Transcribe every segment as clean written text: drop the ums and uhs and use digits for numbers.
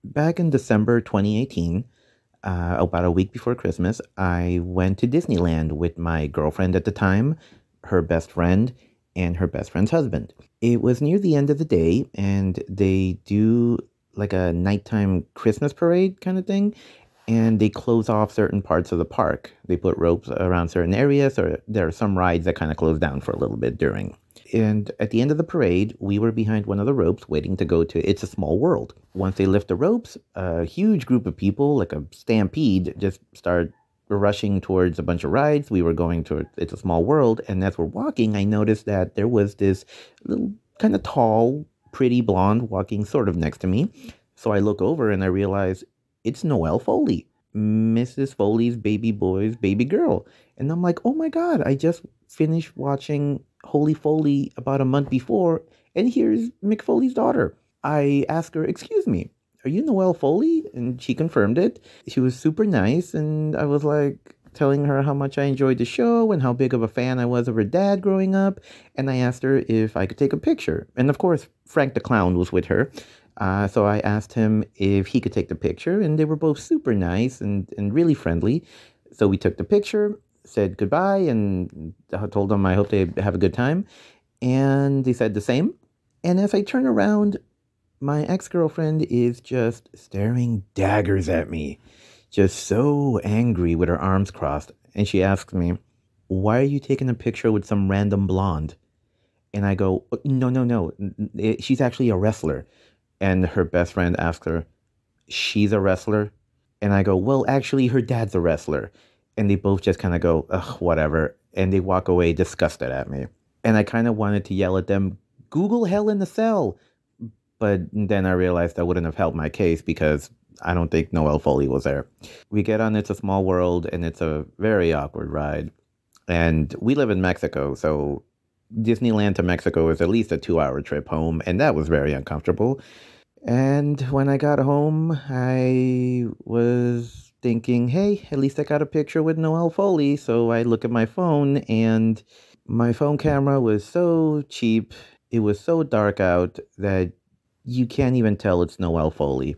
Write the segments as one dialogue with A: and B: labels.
A: Back in December 2018, about a week before Christmas, I went to Disneyland with my girlfriend at the time, her best friend, and her best friend's husband. It was near the end of the day, and they do like a nighttime Christmas parade kind of thing, and they close off certain parts of the park. They put ropes around certain areas, or there are some rides that kind of close down for a little bit during. And at the end of the parade, we were behind one of the ropes waiting to go to It's a Small World. Once they lift the ropes, a huge group of people, like a stampede, just start rushing towards a bunch of rides. We were going to It's a Small World, and as we're walking, I noticed that there was this little kind of tall, pretty blonde walking sort of next to me. So I look over and I realize it's Noelle Foley, Mrs. Foley's baby boy's baby girl. And I'm like, oh my God, I just finished watching Holy Foley about a month before, and here's Mick Foley's daughter. I asked her, excuse me, are you Noelle Foley? And she confirmed it. She was super nice, and I was like telling her how much I enjoyed the show and how big of a fan I was of her dad growing up. And I asked her if I could take a picture. And of course, Frank the Clown was with her. So I asked him if he could take the picture, and they were both super nice and really friendly. So we took the picture, said goodbye, and I told them I hope they have a good time. And they said the same. And as I turn around, my ex-girlfriend is just staring daggers at me, just so angry with her arms crossed. And she asks me, why are you taking a picture with some random blonde? And I go, no, no, no. She's actually a wrestler. And her best friend asks her, she's a wrestler? And I go, well, actually, her dad's a wrestler. And they both just kind of go, ugh, whatever. And they walk away disgusted at me. And I kind of wanted to yell at them, Google Hell in the Cell. But then I realized that wouldn't have helped my case because I don't think Noelle Foley was there. We get on It's a Small World, and it's a very awkward ride. And we live in Mexico, so Disneyland to Mexico is at least a 2-hour trip home, and that was very uncomfortable. And when I got home, I was thinking, hey, at least I got a picture with Noelle Foley. So I look at my phone, and my phone camera was so cheap. It was so dark out that you can't even tell it's Noelle Foley.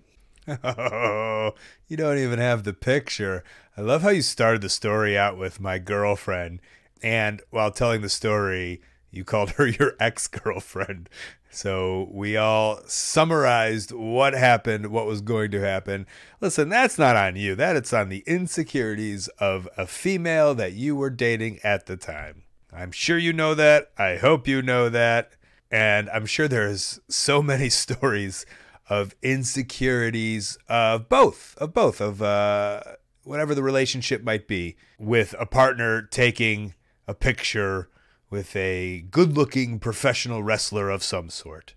B: Oh, you don't even have the picture. I love how you started the story out with my girlfriend, and while telling the story, you called her your ex-girlfriend. So we all summarized what happened, what was going to happen. Listen, that's not on you. It's on the insecurities of a female that you were dating at the time. I'm sure you know that. I hope you know that. And I'm sure there's so many stories of insecurities of whatever the relationship might be, with a partner taking a picture with a good-looking professional wrestler of some sort.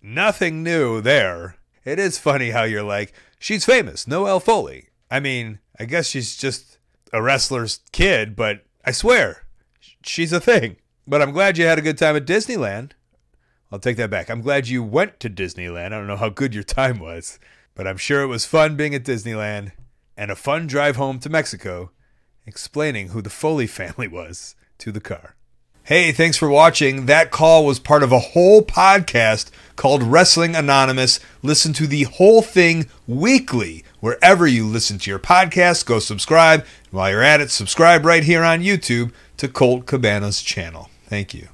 B: Nothing new there. It is funny how you're like, she's famous, Noelle Foley. I mean, I guess she's just a wrestler's kid, but I swear, she's a thing. But I'm glad you had a good time at Disneyland. I'll take that back. I'm glad you went to Disneyland. I don't know how good your time was, but I'm sure it was fun being at Disneyland and a fun drive home to Mexico, explaining who the Foley family was to the car. Hey, thanks for watching. That call was part of a whole podcast called Wrestling Anonymous. Listen to the whole thing weekly. Wherever you listen to your podcast, go subscribe. And while you're at it, subscribe right here on YouTube to Colt Cabana's channel. Thank you.